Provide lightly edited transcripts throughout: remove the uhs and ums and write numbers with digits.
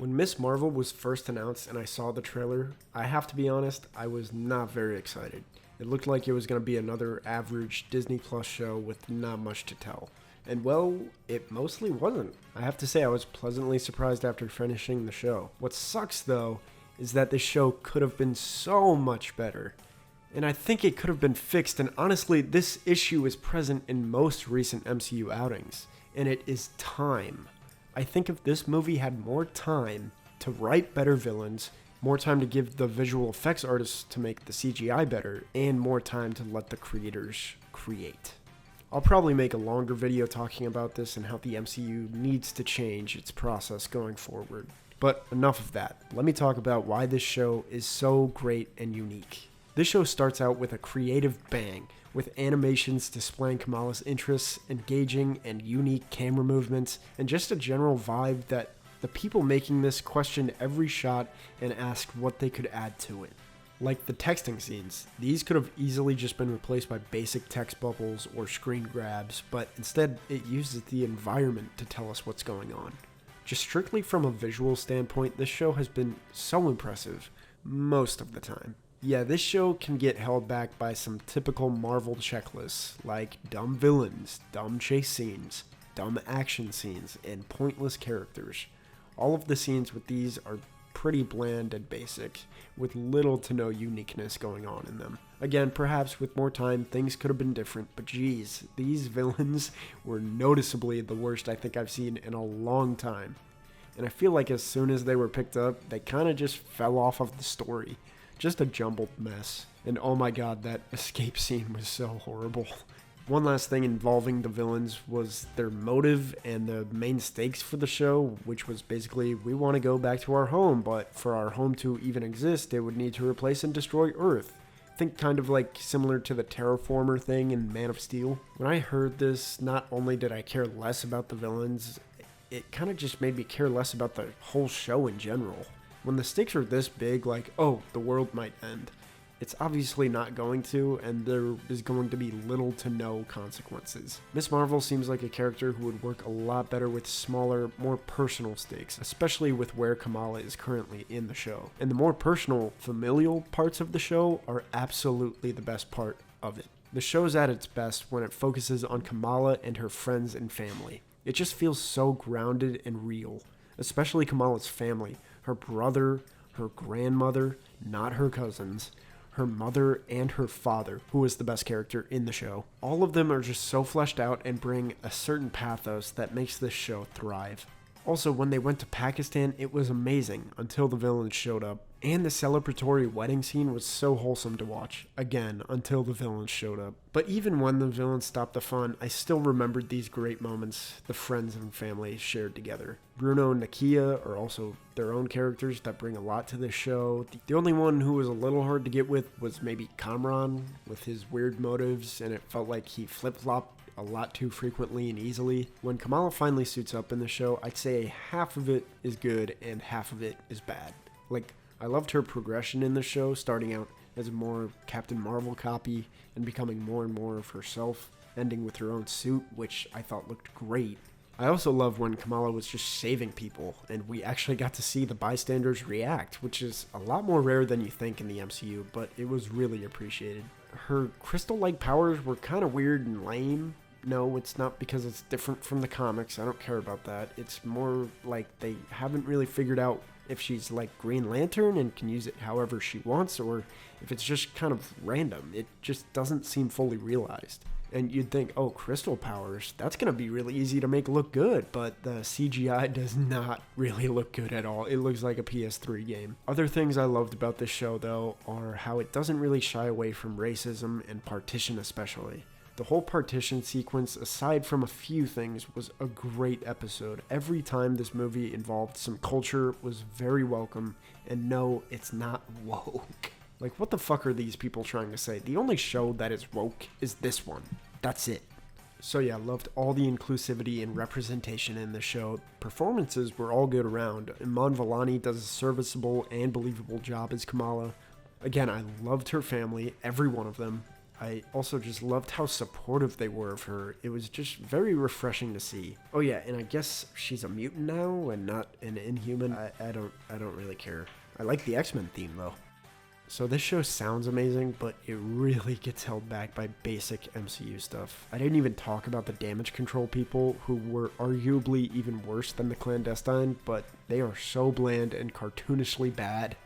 When Ms. Marvel was first announced and I saw the trailer, I have to be honest, I was not very excited. It looked like it was going to be another average Disney Plus show with not much to tell. And well, it mostly wasn't. I have to say I was pleasantly surprised after finishing the show. What sucks though, is that this show could have been so much better. And I think it could have been fixed, and honestly, this issue is present in most recent MCU outings, and it is time. I think if this movie had more time to write better villains, more time to give the visual effects artists to make the CGI better, and more time to let the creators create. I'll probably make a longer video talking about this and how the MCU needs to change its process going forward. But enough of that. Let me talk about why this show is so great and unique. This show starts out with a creative bang, with animations displaying Kamala's interests, engaging and unique camera movements, and just a general vibe that the people making this questioned every shot and asked what they could add to it. Like the texting scenes, these could have easily just been replaced by basic text bubbles or screen grabs, but instead it uses the environment to tell us what's going on. Just strictly from a visual standpoint, this show has been so impressive most of the time. Yeah, this show can get held back by some typical Marvel checklists, like dumb villains, dumb chase scenes, dumb action scenes, and pointless characters. All of the scenes with these are pretty bland and basic, with little to no uniqueness going on in them. Again, perhaps with more time, things could have been different, but geez, these villains were noticeably the worst I think I've seen in a long time. And I feel like as soon as they were picked up, they kind of just fell off of the story. Just a jumbled mess. And oh my god, that escape scene was so horrible. One last thing involving the villains was their motive and the main stakes for the show, which was basically, we want to go back to our home, but for our home to even exist, it would need to replace and destroy Earth. Think kind of like similar to the terraformer thing in Man of Steel. When I heard this, not only did I care less about the villains, it kind of just made me care less about the whole show in general. When the stakes are this big, like, oh, the world might end, it's obviously not going to, and there is going to be little to no consequences. Ms. Marvel seems like a character who would work a lot better with smaller, more personal stakes, especially with where Kamala is currently in the show. And the more personal, familial parts of the show are absolutely the best part of it. The show's at its best when it focuses on Kamala and her friends and family. It just feels so grounded and real, especially Kamala's family. Her brother, her grandmother, not her cousins, her mother, and her father, who is the best character in the show. All of them are just so fleshed out and bring a certain pathos that makes this show thrive. Also, when they went to Pakistan, it was amazing until the villains showed up. And the celebratory wedding scene was so wholesome to watch, again, until the villains showed up. But even when the villains stopped the fun, I still remembered these great moments the friends and family shared together. Bruno and Nakia are also their own characters that bring a lot to this show. The only one who was a little hard to get with was maybe Kamran, with his weird motives, and it felt like he flip-flopped a lot too frequently and easily. When Kamala finally suits up in the show, I'd say half of it is good and half of it is bad. Like, I loved her progression in the show, starting out as a more Captain Marvel copy and becoming more and more of herself, ending with her own suit, which I thought looked great. I also love when Kamala was just saving people, and we actually got to see the bystanders react, which is a lot more rare than you think in the MCU, but it was really appreciated. Her crystal-like powers were kind of weird and lame. No, it's not because it's different from the comics. I don't care about that. It's more like they haven't really figured out if she's like Green Lantern and can use it however she wants, or if it's just kind of random. It just doesn't seem fully realized. And you'd think, oh, crystal powers, that's going to be really easy to make look good, but the CGI does not really look good at all. It looks like a PS3 game. Other things I loved about this show, though, are how it doesn't really shy away from racism and partition especially. The whole partition sequence, aside from a few things, was a great episode. Every time this movie involved some culture was very welcome, and no, it's not woke. Like, what the fuck are these people trying to say? The only show that is woke is this one. That's it. So yeah, loved all the inclusivity and representation in the show. Performances were all good around. Iman Vellani does a serviceable and believable job as Kamala. Again, I loved her family, every one of them. I also just loved how supportive they were of her. It was just very refreshing to see. Oh yeah, and I guess she's a mutant now and not an Inhuman. I don't really care. I like the X-Men theme though. So this show sounds amazing, but it really gets held back by basic MCU stuff. I didn't even talk about the damage control people, who were arguably even worse than the Clandestine, but they are so bland and cartoonishly bad.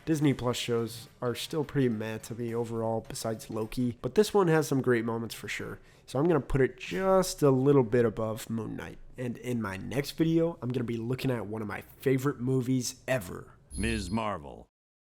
Disney Plus shows are still pretty meh to me overall, besides Loki, but this one has some great moments for sure. So I'm going to put it just a little bit above Moon Knight. And in my next video, I'm going to be looking at one of my favorite movies ever. Ms.Marvel.